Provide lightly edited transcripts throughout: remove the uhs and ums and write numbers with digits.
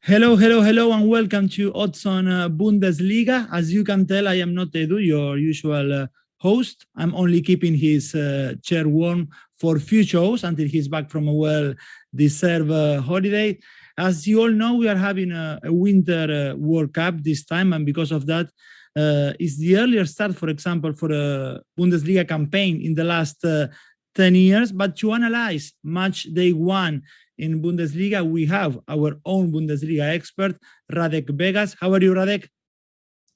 Hello, hello, hello, and welcome to Odds on Bundesliga. As you can tell, I am not Edu, your usual host. I'm only keeping his chair warm for few shows until he's back from a well-deserved holiday. As you all know, we are having a winter World Cup this time, and because of that, it's the earlier start, for example, for a Bundesliga campaign in the last 10 years. But to analyze match day one in Bundesliga, we have our own Bundesliga expert, Radek Vegas. How are you, Radek?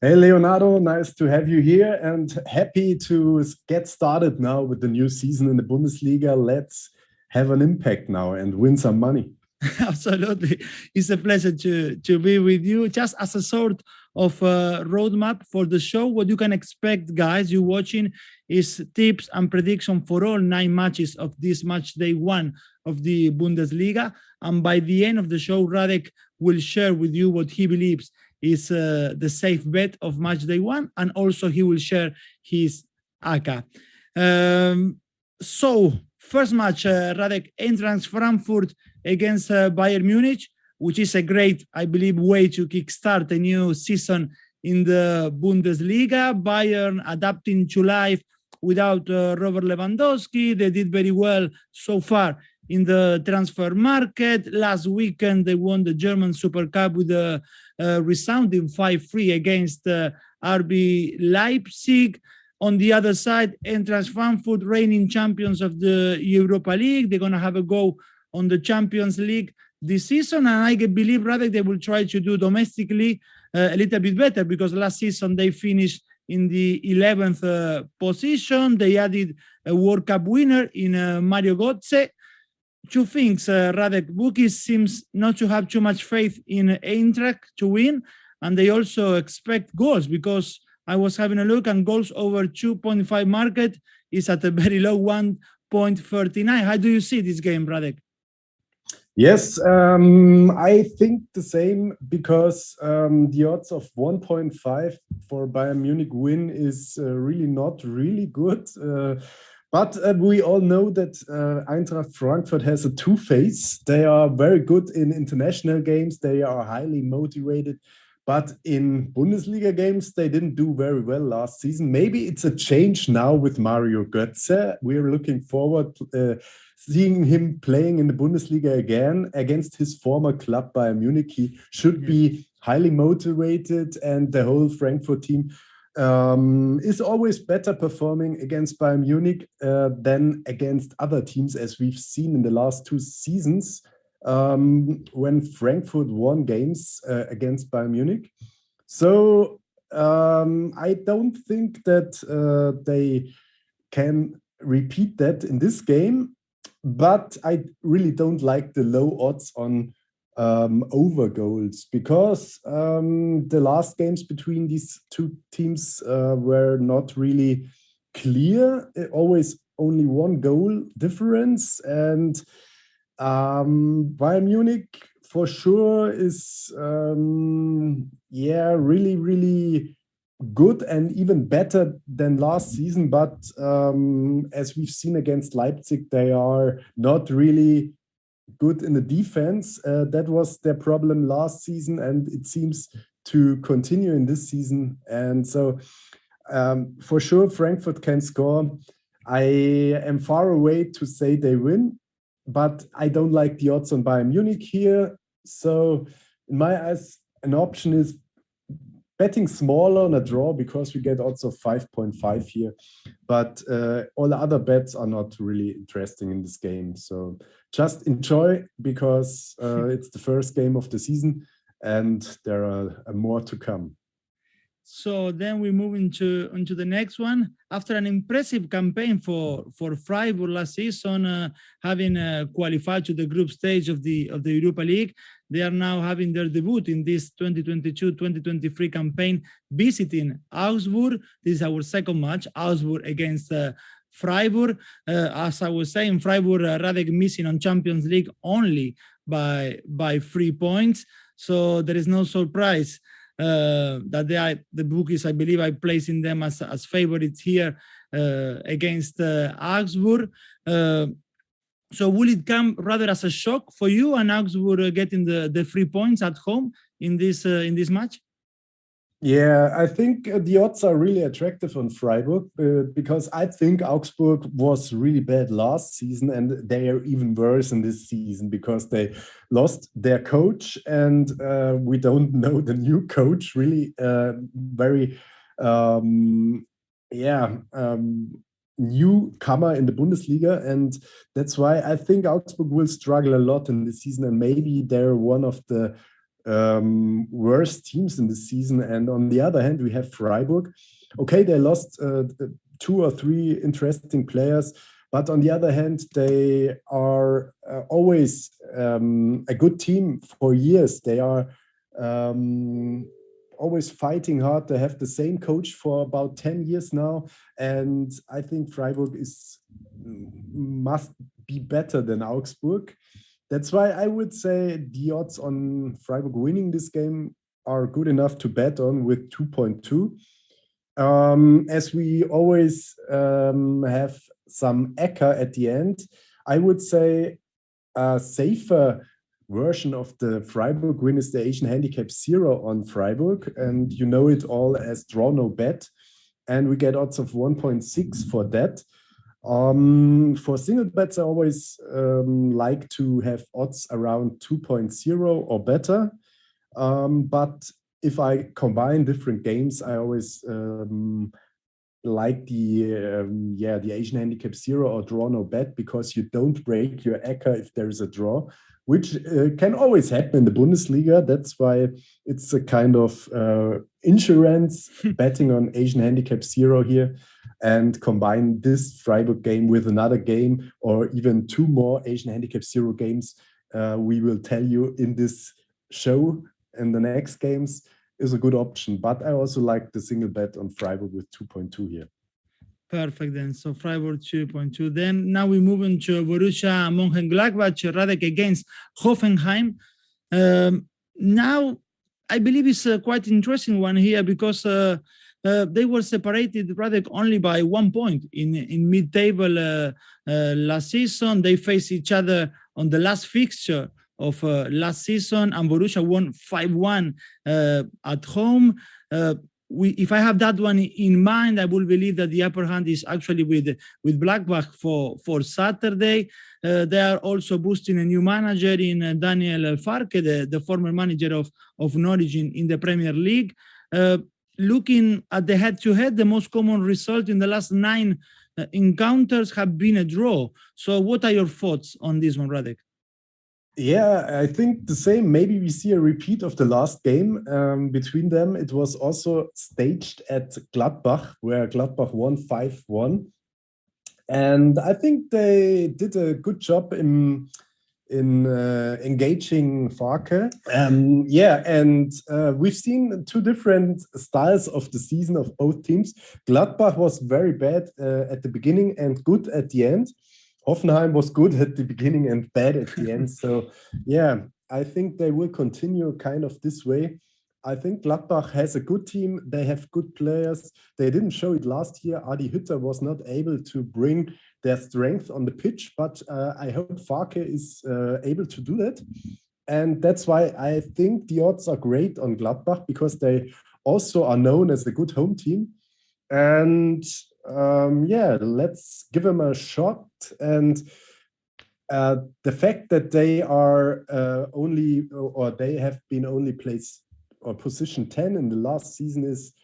Hey, Leonardo. Nice to have you here and happy to get started now with the new season in the Bundesliga. Let's have an impact now and win some money. Absolutely. It's a pleasure to be with you. Just as a sort of roadmap for the show, what you can expect, guys, you watching, is tips and prediction for all 9 matches of this match day one of the Bundesliga. And by the end of the show, Radek will share with you what he believes is the safe bet of match day one. And also he will share his ACCA. So first match, Radek, Eintracht Frankfurt against Bayern Munich, which is a great, I believe, way to kickstart a new season in the Bundesliga. Bayern adapting to life without Robert Lewandowski. They did very well so far in the transfer market. Last weekend, they won the German Super Cup with a resounding 5-3 against RB Leipzig. On the other side, Eintracht Frankfurt, reigning champions of the Europa League. They're going to have a go on the Champions League this season, and I believe rather they will try to do domestically a little bit better, because last season they finished in the 11th position. They added a World Cup winner in 𝐬𝐿𝐵𝐷𝐬𝐿. Two things, Radek, bookies seems not to have too much faith in Eintracht to win, and they also expect goals, because I was having a look, and goals over 2.5 market is at a very low 1.39. How do you see this game, Radek? Yes, I think the same, because the odds of 1.5 for Bayern Munich win is really not really good. But we all know that Eintracht Frankfurt has a two-face. They are very good in international games. They are highly motivated. But in Bundesliga games, they didn't do very well last season. Maybe it's a change now with Mario Götze. We're looking forward seeing him playing in the Bundesliga again against his former club, Bayern Munich. He should be highly motivated, and the whole Frankfurt team is always better performing against Bayern Munich than against other teams, as we've seen in the last 2 seasons when Frankfurt won games against Bayern Munich. So I don't think that they can repeat that in this game, but I really don't like the low odds on over goals, because the last games between these 2 teams were not really clear. Always only 1 goal difference, and Bayern Munich for sure is really, really good and even better than last season. But as we've seen against Leipzig, they are not really good in the defense. That was their problem last season, and it seems to continue in this season. And so for sure Frankfurt can score. I am far away to say they win, but I don't like the odds on Bayern Munich here. So in my eyes, an option is betting smaller on a draw, because we get odds of 5.5 here. But all the other bets are not really interesting in this game. So just enjoy, because it's the first game of the season and there are more to come. So then we move into the next one. After an impressive campaign for Freiburg last season, having qualified to the group stage of the Europa League, they are now having their debut in this 2022-2023 campaign, visiting Augsburg. This is our second match, Augsburg against Freiburg. As I was saying, Freiburg, Radek, missing on Champions League only by 3 points. So there is no surprise that the bookies, I believe, I placing them as favorites here against Augsburg. So will it come rather as a shock for you and Augsburg getting the 3 points at home in this match? Yeah, I think the odds are really attractive on Freiburg because I think Augsburg was really bad last season and they are even worse in this season because they lost their coach and we don't know the new coach really very newcomer in the Bundesliga, and that's why I think Augsburg will struggle a lot in this season and maybe they're one of the worst teams in the season. And on the other hand, we have Freiburg. Okay, they lost 2 or 3 interesting players, but on the other hand, they are always a good team for years. They are always fighting hard. They have the same coach for about 10 years now, and I think Freiburg must be better than Augsburg. That's why I would say the odds on Freiburg winning this game are good enough to bet on with 2.2. As we always have some 𝐬𝐿𝐴 at the end, I would say a safer version of the Freiburg win is the Asian handicap 0 on Freiburg, and you know it all as draw no bet, and we get odds of 1.6 for that. For single bets, I always like to have odds around 2.0 or better. But if I combine different games, I always like the Asian handicap 0 or draw no bet because you don't break your 𝐬𝐴 if there is a draw, which can always happen in the Bundesliga. That's why it's a kind of insurance betting on Asian handicap 0 here, and combine this Freiburg game with another game or even 2 more Asian handicap 0 games we will tell you in this show in the next games is a good option. But I also like the single bet on Freiburg with 2.2 here. Perfect then. So Freiburg 2.2. Then now we move into Borussia Mönchengladbach, Radek against Hoffenheim. Now I believe it's a quite interesting one here because they were separated Radek only by 1 point in mid-table last season. They faced each other on the last fixture of last season, and Borussia won 5-1 at home. If I have that one in mind, I will believe that the upper hand is actually with Gladbach for Saturday. They are also boosting a new manager in Daniel Farke, the former manager of Norwich in the Premier League. Looking at the head-to-head, the most common result in the last 9 encounters have been a draw. So what are your thoughts on this one, Radek? Yeah, I think the same. Maybe we see a repeat of the last game between them. It was also staged at Gladbach, where Gladbach won 5-1. And I think they did a good job in engaging Farke. We've seen 2 different styles of the season of both teams. Gladbach was very bad at the beginning and good at the end. Hoffenheim was good at the beginning and bad at the end. So, yeah, I think they will continue kind of this way. I think Gladbach has a good team. They have good players. They didn't show it last year. Adi Hütter was not able to bring their strength on the pitch, but I hope Farke is able to do that. And that's why I think the odds are great on Gladbach, because they also are known as a good home team. And let's give them a shot. And the fact that they are they have been only placed or position 10 in the last season is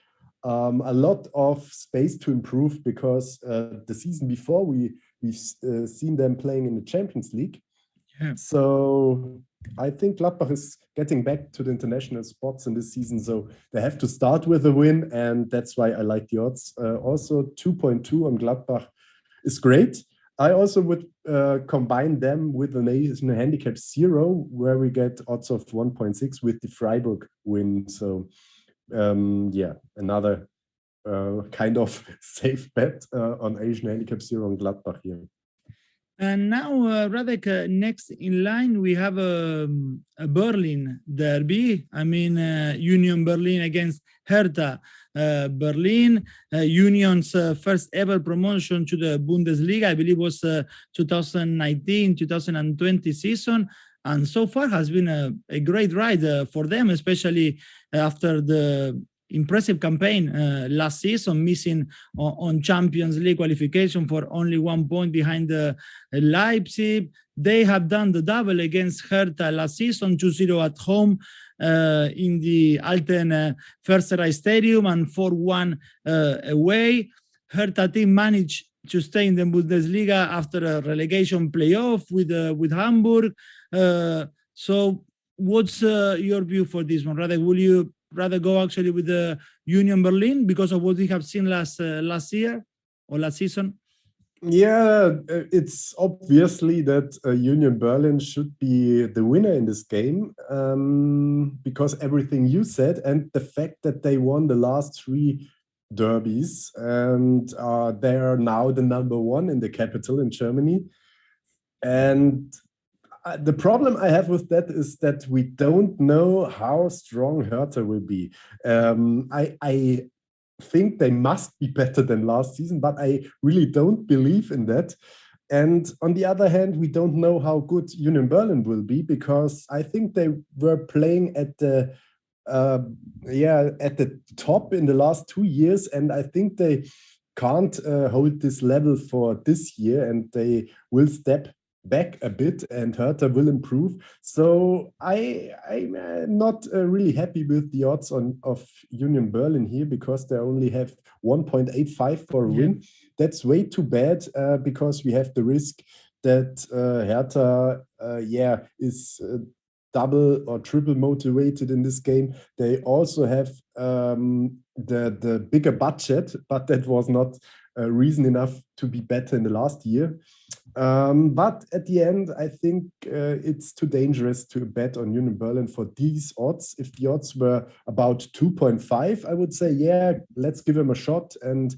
a lot of space to improve, because the season before we've seen them playing in the Champions League. Yeah. So I think Gladbach is getting back to the international spots in this season, so they have to start with a win, and that's why I like the odds. Also 2.2 on Gladbach is great. I also would combine them with an Asian handicap 0, where we get odds of 1.6 with the Freiburg win. So another kind of safe bet on Asian handicap 0 on Gladbach here. And now, Radek, next in line, we have a Berlin derby. I mean, Union Berlin against Hertha Berlin. Union's first ever promotion to the Bundesliga, I believe, was 2019-2020 season. And so far has been a great ride for them, especially after the impressive campaign last season, missing on Champions League qualification for only 1 point behind Leipzig. They have done the double against Hertha last season, 2-0 at home in the Alten Försterei Stadium and 4-1 away. Hertha team managed to stay in the Bundesliga after a relegation playoff with Hamburg. So what's your view for this one, Radek? Will you rather go actually with the Union Berlin because of what we have seen last year or last season? Yeah, it's obviously that Union Berlin should be the winner in this game because everything you said and the fact that they won the last 3 derbies and they are now the number 1 in the capital in Germany. And the problem I have with that is that we don't know how strong Hertha will be. I think they must be better than last season, but I really don't believe in that. And on the other hand, we don't know how good Union Berlin will be because I think they were playing at the top in the last 2 years, and I think they can't hold this level for this year, and they will step back a bit and Hertha will improve. So I'm not really happy with the odds of Union Berlin here because they only have 1.85 for a win. That's way too bad because we have the risk that Hertha is double or triple motivated in this game. They also have the bigger budget, but that was not reason enough to be better in the last year. But at the end, I think it's too dangerous to bet on Union Berlin for these odds. If the odds were about 2.5, I would say, yeah, let's give them a shot and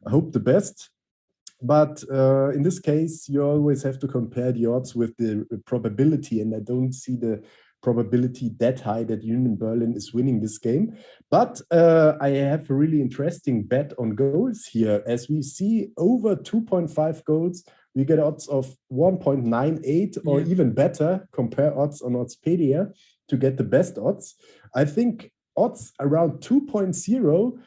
hope the best. But in this case, you always have to compare the odds with the probability, and I don't see the probability that high that Union Berlin is winning this game. But I have a really interesting bet on goals here. As we see over 2.5 goals, we get odds of 1.98 or even better. Compare odds on Oddspedia to get the best odds. I think odds around 2.0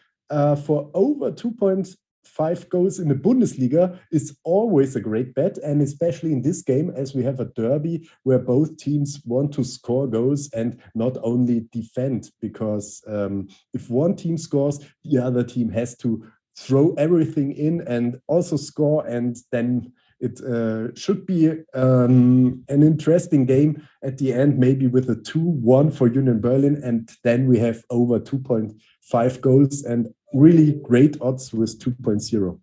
for over 2.5 goals in the Bundesliga is always a great bet, and especially in this game as we have a derby where both teams want to score goals and not only defend, because if one team scores, the other team has to throw everything in and also score, and then it should be an interesting game at the end, maybe with a 2-1 for Union Berlin, and then we have over 2.5 goals and really great odds with 2.0.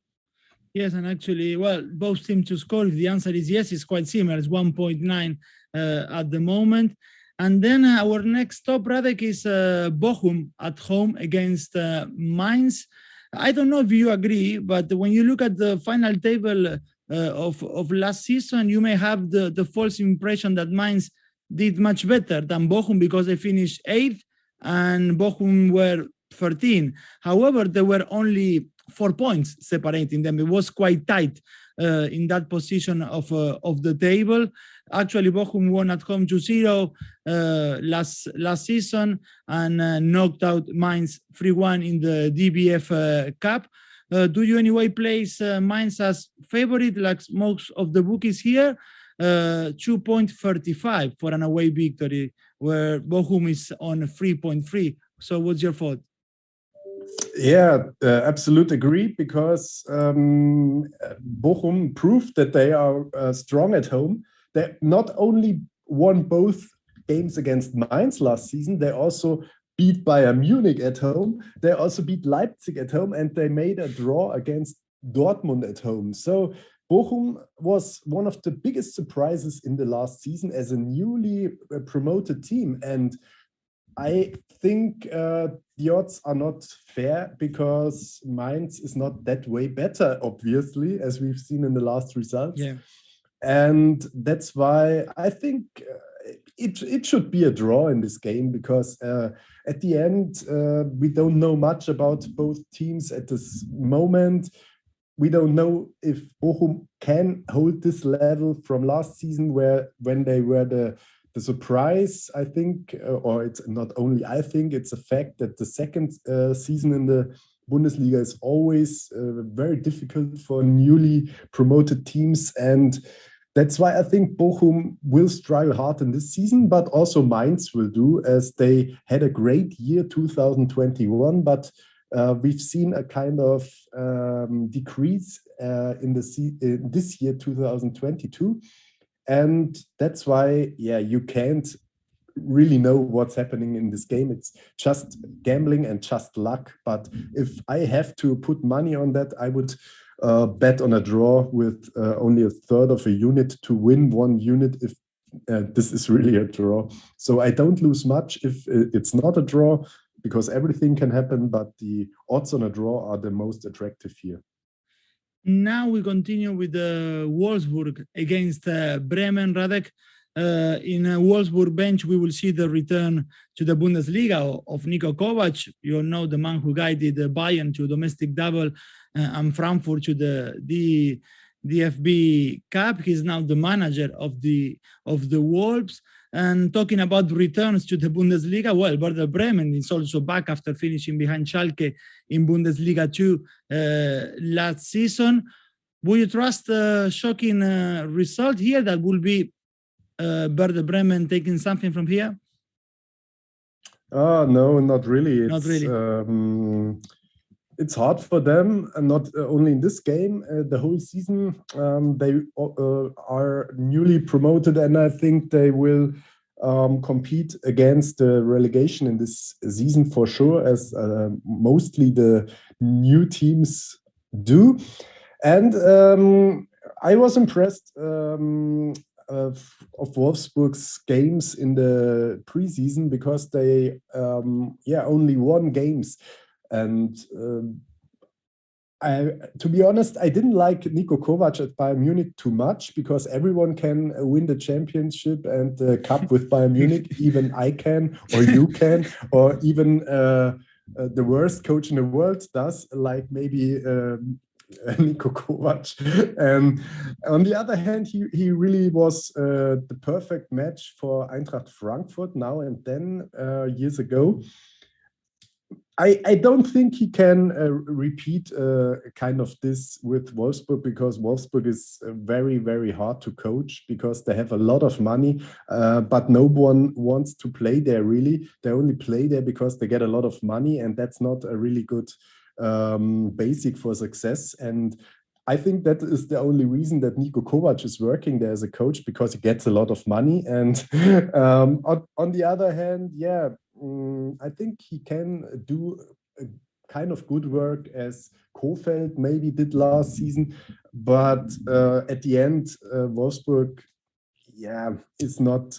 Yes, and actually, well, both teams to score. If the answer is yes, it's quite similar. It's 1.9 at the moment. And then our next stop, Radek, is Bochum at home against Mainz. I don't know if you agree, but when you look at the final table of last season, you may have the false impression that Mainz did much better than Bochum because they finished 8th and Bochum were 13. However, there were only 4 points separating them. It was quite tight in that position of the table. Actually, Bochum won at home 2-0 last season and knocked out Mainz 3-1 in the DBF Cup. Do you anyway place Mainz as favorite, like most of the bookies here? 2.35 for an away victory, where Bochum is on 3.3. So what's your thought? Yeah, absolute agree, because Bochum proved that they are strong at home. They not only won both games against Mainz last season, they also beat Bayern Munich at home. They also beat Leipzig at home, and they made a draw against Dortmund at home. So Bochum was one of the biggest surprises in the last season as a newly promoted team. And I think the odds are not fair because Mainz is not that way better, obviously, as we've seen in the last results. Yeah. And that's why I think it should be a draw in this game, because at the end, we don't know much about both teams at this moment. We don't know if Bochum can hold this level from last season, when they were the surprise, I think, or it's not only I think, it's a fact that the second season in the Bundesliga is always very difficult for newly promoted teams. And that's why I think Bochum will struggle hard in this season, but also Mainz will do, as they had a great year 2021, but we've seen a kind of decrease in this year 2022. And that's why, you can't really know what's happening in this game. It's just gambling and just luck. But if I have to put money on that, I would bet on a draw with only a third of a unit to win 1 unit if this is really a draw. So I don't lose much if it's not a draw, because everything can happen, but the odds on a draw are the most attractive here. Now we continue with the Wolfsburg against Bremen. Radek, in a Wolfsburg bench, we will see the return to the Bundesliga of 𝐿𝐭𝐴𝐵. You know, the man who guided Bayern to domestic double and Frankfurt to the DFB Cup. He's now the manager of the Wolves. And talking about returns to the Bundesliga, well, Werder Bremen is also back after finishing behind Schalke in Bundesliga 2 last season. Will you trust a shocking result here that will be Werder Bremen taking something from here? No, not really. Not really. It's hard for them, and not only in this game, the whole season. They are newly promoted, and I think they will compete against the relegation in this season for sure, as mostly the new teams do. And I was impressed of Wolfsburg's games in the preseason, because they only won games. And to be honest, I didn't like 𝐿𝐭𝐴𝐵 at Bayern Munich too much, because everyone can win the championship and the cup with Bayern Munich. Even I can, or you can, or even the worst coach in the world does, like maybe 𝐿𝐭𝐴𝐵. And on the other hand, he really was the perfect match for Eintracht Frankfurt now and then, years ago. I don't think he can repeat kind of this with Wolfsburg, because Wolfsburg is very, very hard to coach, because they have a lot of money, but no one wants to play there really. They only play there because they get a lot of money, and that's not a really good basic for success. And I think that is the only reason that 𝐿𝐭𝐴𝐵 is working there as a coach, because he gets a lot of money. And on the other hand, I think he can do a kind of good work as 𝐜𝐭𝐴𝐵 maybe did last season. But at the end, Wolfsburg, is not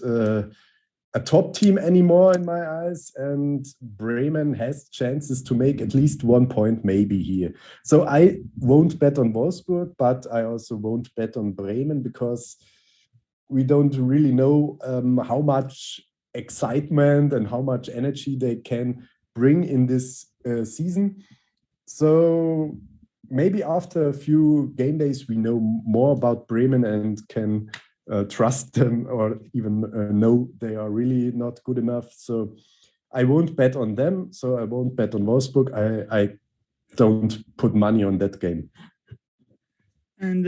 a top team anymore in my eyes, and Bremen has chances to make at least 1 point maybe here. So I won't bet on Wolfsburg, but I also won't bet on Bremen, because we don't really know how much excitement and how much energy they can bring in this season. So maybe after a few game days we know more about Bremen and can trust them, or even know they are really not good enough. So I won't bet on them. So I won't bet on Wolfsburg. I don't put money on that game. And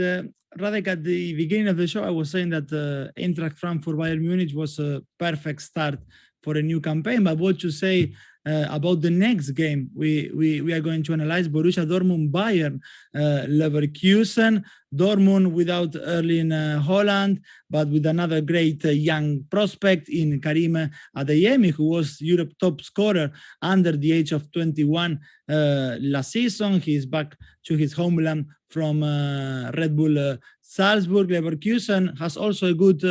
Radek, at the beginning of the show, I was saying that Eintracht Frankfurt Bayern Munich was a perfect start for a new campaign. But what you say about the next game we are going to analyze? Borussia Dortmund Bayern Leverkusen. Dortmund without Erling Haaland, but with another great young prospect in Karim Adeyemi, who was Europe's top scorer under the age of 21 last season. He is back to his homeland from Red Bull Salzburg. Leverkusen has also a good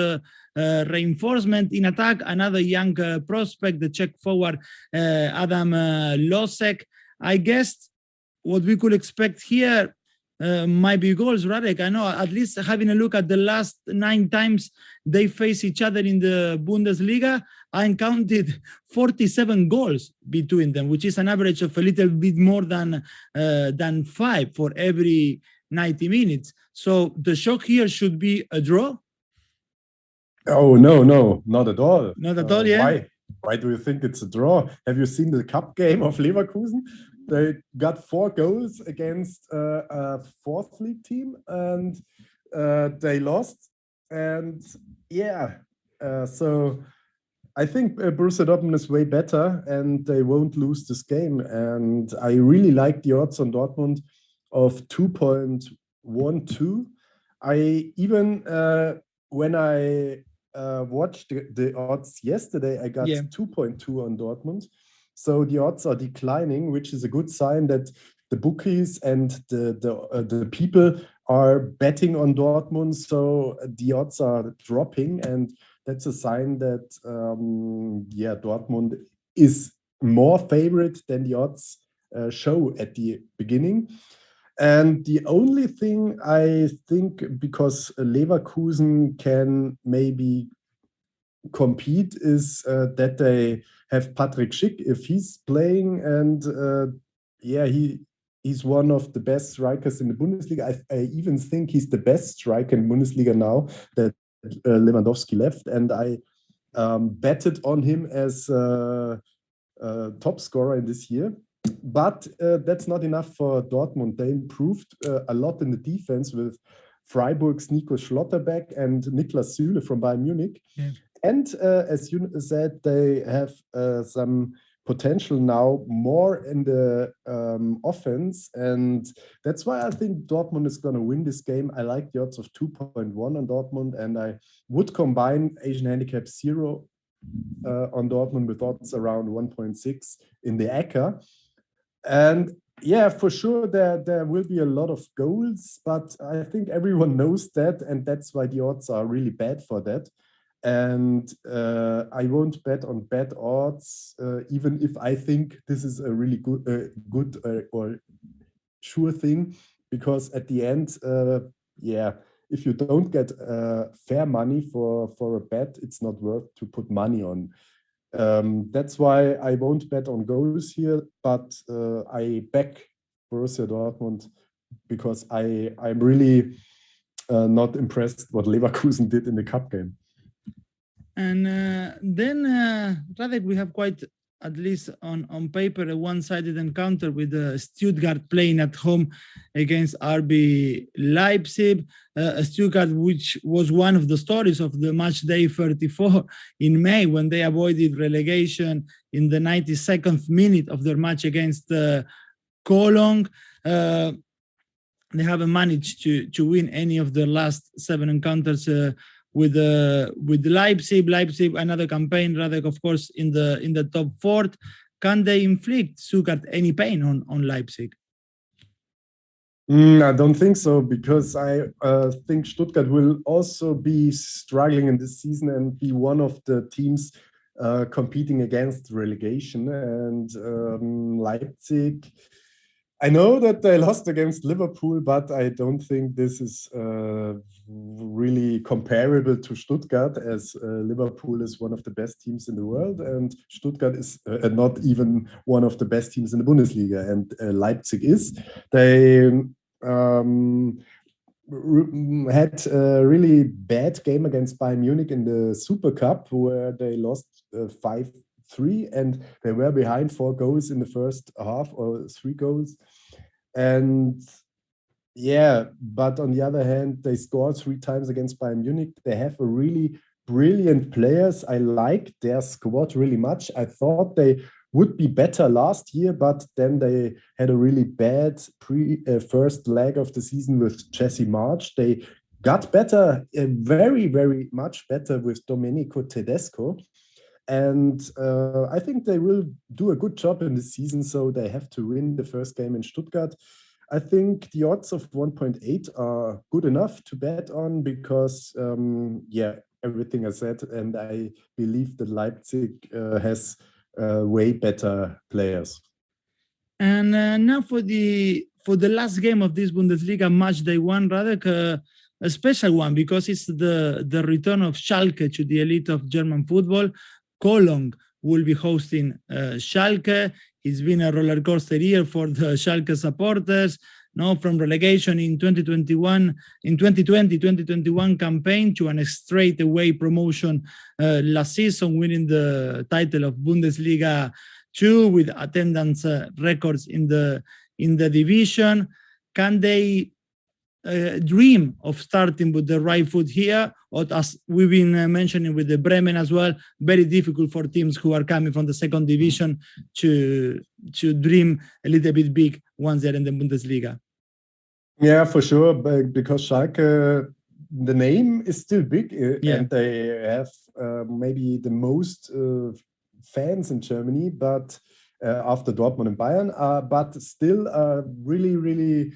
reinforcement in attack. Another young prospect, the Czech forward Adam Losek. I guess what we could expect here might be goals. Radek, I know at least having a look at the last 9 times they face each other in the Bundesliga, I counted 47 goals between them, which is an average of a little bit more than 5 for every 90 minutes. So the shock here should be a draw. Oh, no, not at all. Not at all, yeah. Why do you think it's a draw? Have you seen the cup game of Leverkusen? They got 4 goals against a 4th league team, and they lost. And so I think Borussia Dortmund is way better, and they won't lose this game. And I really like the odds on Dortmund of 2.12. I even when I watched the odds yesterday, I got 2.2 on Dortmund. So the odds are declining, which is a good sign that the bookies and the people are betting on Dortmund. So the odds are dropping, and that's a sign that Dortmund is more favorite than the odds show at the beginning. And the only thing I think, because Leverkusen can maybe compete, is that they have Patrick Schick if he's playing, and he's one of the best strikers in the Bundesliga. I even think he's the best striker in Bundesliga now that Lewandowski left, and I betted on him as top scorer in this year. But that's not enough for Dortmund. They improved a lot in the defense with Freiburg's Nico Schlotterbeck and Niklas Süle from Bayern Munich. Yeah. And as you said, they have some potential now more in the offense. And that's why I think Dortmund is going to win this game. I like the odds of 2.1 on Dortmund, and I would combine Asian handicap 0 on Dortmund with odds around 1.6 in the 𝐬𝐭𝐿𝐴. And for sure, there will be a lot of goals, but I think everyone knows that, and that's why the odds are really bad for that. And I won't bet on bad odds, even if I think this is a really good or sure thing, because at the end, if you don't get fair money for a bet, it's not worth to put money on. That's why I won't bet on goals here, but I back Borussia Dortmund because I'm really not impressed what Leverkusen did in the cup game. And then, Radek, we have quite, at least on paper, a one-sided encounter with Stuttgart playing at home against RB Leipzig. Stuttgart, which was one of the stories of the Matchday 34 in May, when they avoided relegation in the 92nd minute of their match against Cologne. They haven't managed to win any of their last 7 encounters with Leipzig. Leipzig, another campaign, Radek, of course, in the top 4. Can they inflict Stuttgart any pain on Leipzig? I don't think so, because I think Stuttgart will also be struggling in this season and be one of the teams competing against relegation. And Leipzig, I know that they lost against Liverpool, but I don't think this is really comparable to Stuttgart, as Liverpool is one of the best teams in the world, and Stuttgart is not even one of the best teams in the Bundesliga, and Leipzig is. They had a really bad game against Bayern Munich in the Super Cup, where they lost 5-3, and they were behind 4 goals in the first half, or 3 goals. And but on the other hand, they scored 3 times against Bayern Munich. They have a really brilliant players. I like their squad really much. I thought they would be better last year, but then they had a really bad first leg of the season with Jesse March. They got better, very, very much better with Domenico Tedesco. And I think they will do a good job in this season, so they have to win the first game in Stuttgart. I think the odds of 1.8 are good enough to bet on, because, everything I said, and I believe that Leipzig has way better players. And now for the for the last game of this Bundesliga match day one, Radek, a special one because it's the return of Schalke to the elite of German football. Cologne will be hosting Schalke. It's been a roller coaster year for the Schalke supporters. No, from relegation in 2020-2021 campaign to a straight away promotion last season, winning the title of Bundesliga 2 with attendance records in the division. Can they dream of starting with the right foot here? Or as we've been mentioning with the Bremen as well, very difficult for teams who are coming from the second division to dream a little bit big once they're in the Bundesliga. Yeah, for sure, because Schalke, the name is still big, and they have maybe the most fans in Germany, but after Dortmund and Bayern, but still a really, really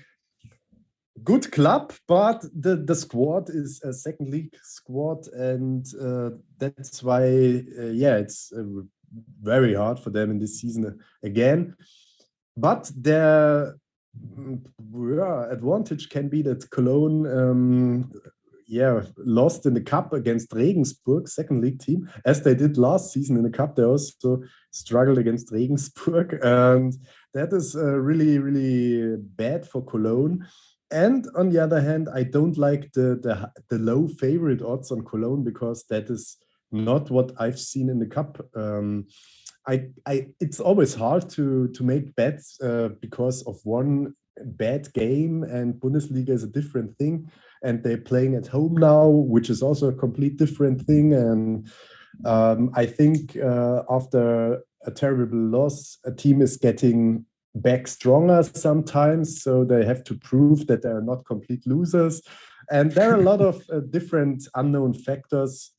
good club. But the squad is a second league squad, and that's why, it's very hard for them in this season again. But their advantage can be that Cologne lost in the cup against Regensburg, second league team, as they did last season in the cup. They also struggled against Regensburg, and that is really, really bad for Cologne. And on the other hand, I don't like the low favorite odds on Cologne, because that is not what I've seen in the cup. It's always hard to make bets because of one bad game, and Bundesliga is a different thing, and they're playing at home now, which is also a complete different thing. And I think after a terrible loss, a team is getting back stronger sometimes, so they have to prove that they are not complete losers. And there are a lot of different unknown factors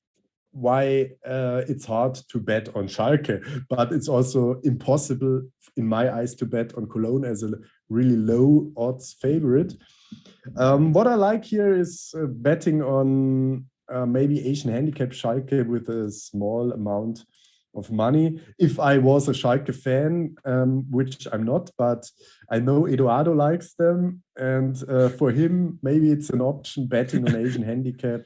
why it's hard to bet on Schalke, but it's also impossible in my eyes to bet on Cologne as a really low odds favorite. What I like here is betting on maybe Asian handicap Schalke with a small amount of money. If I was a Schalke fan, which I'm not, but I know 𝐬𝐴DO likes them, and for him maybe it's an option betting on Asian handicap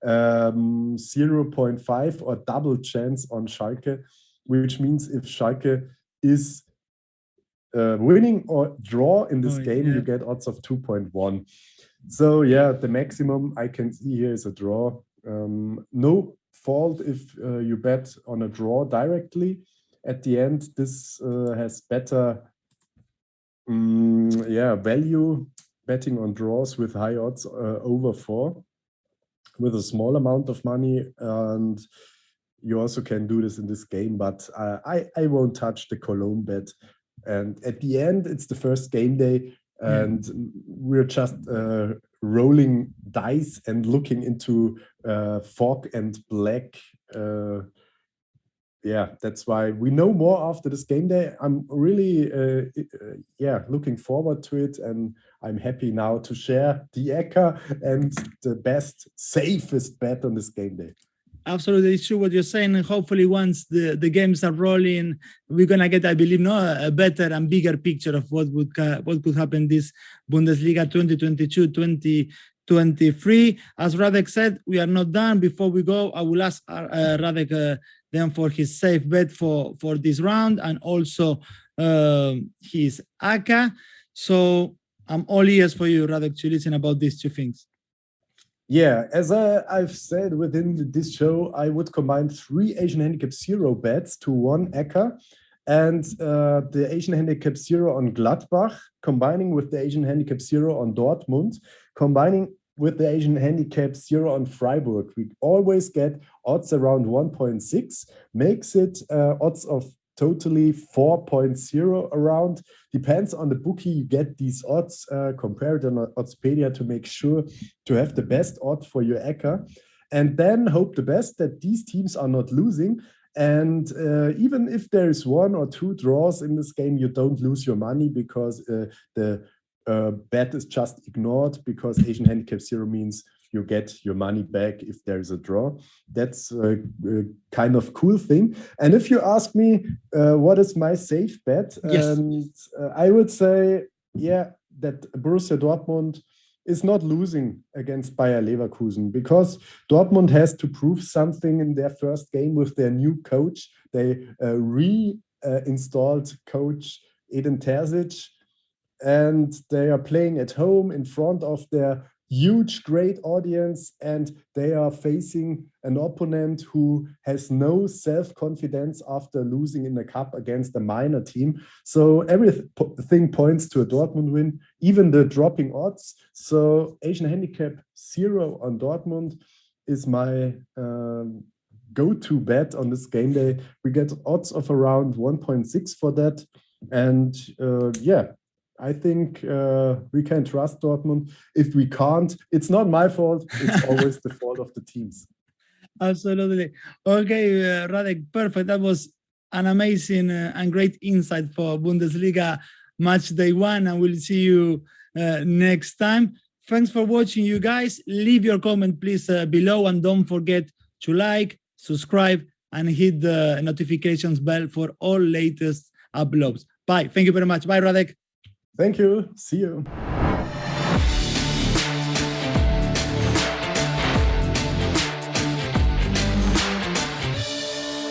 0.5 or double chance on Schalke, which means if Schalke is winning or draw in this game, you get odds of 2.1. So the maximum I can see here is a draw. No fault if you bet on a draw directly. At the end, this has better value, betting on draws with high odds over 4 with a small amount of money, and you also can do this in this game, but I won't touch the Cologne bet. And at the end, it's the first game day, and we're just rolling dice and looking into fog and black. That's why we know more after this game day. I'm really looking forward to it, and I'm happy now to share the 𝐬𝐭𝐿 and the best, safest bet on this game day. Absolutely, it's true what you're saying. And hopefully once the games are rolling, we're going to get, I believe, a better and bigger picture of what could happen this Bundesliga 2022-2023. As Radek said, we are not done. Before we go, I will ask Radek then for his safe bet for this round, and also his ACCA. So I'm all ears for you, Radek, to listen about these two things. Yeah, as I've said within this show, I would combine 3 Asian Handicap 0 bets to 1 𝐬𝐭𝐿, and the Asian Handicap 0 on Gladbach, combining with the Asian Handicap 0 on Dortmund, combining with the Asian Handicap 0 on Freiburg. We always get odds around 1.6, makes it odds of totally 4.0 around. Depends on the bookie, you get these odds, compared on Oddspedia to make sure to have the best odds for your 𝐬𝐭𝐿, and then hope the best that these teams are not losing. And even if there is 1 or 2 draws in this game, you don't lose your money, because the bet is just ignored, because Asian Handicap 0 means you get your money back if there's a draw. That's a kind of cool thing. And if you ask me what is my safe bet, yes. I would say, that Borussia Dortmund is not losing against Bayer Leverkusen, because Dortmund has to prove something in their first game with their new coach. They reinstalled coach 𝐜𝐨𝐧𝐧𝐞𝐜𝐭𝐤, and they are playing at home in front of their huge, great audience, and they are facing an opponent who has no self-confidence after losing in the cup against a minor team. So everything points to a Dortmund win, even the dropping odds. So Asian handicap 0 on Dortmund is my go-to bet on this game day. We get odds of around 1.6 for that. And yeah, I think we can trust Dortmund. If we can't, it's not my fault. It's always the fault of the teams. Absolutely. Okay, Radek, perfect. That was an amazing and great insight for Bundesliga match day 1, and we'll see you next time. Thanks for watching, you guys. Leave your comment, please, below, and don't forget to like, subscribe, and hit the notifications bell for all latest uploads. Bye. Thank you very much. Bye, Radek. Thank you. See you.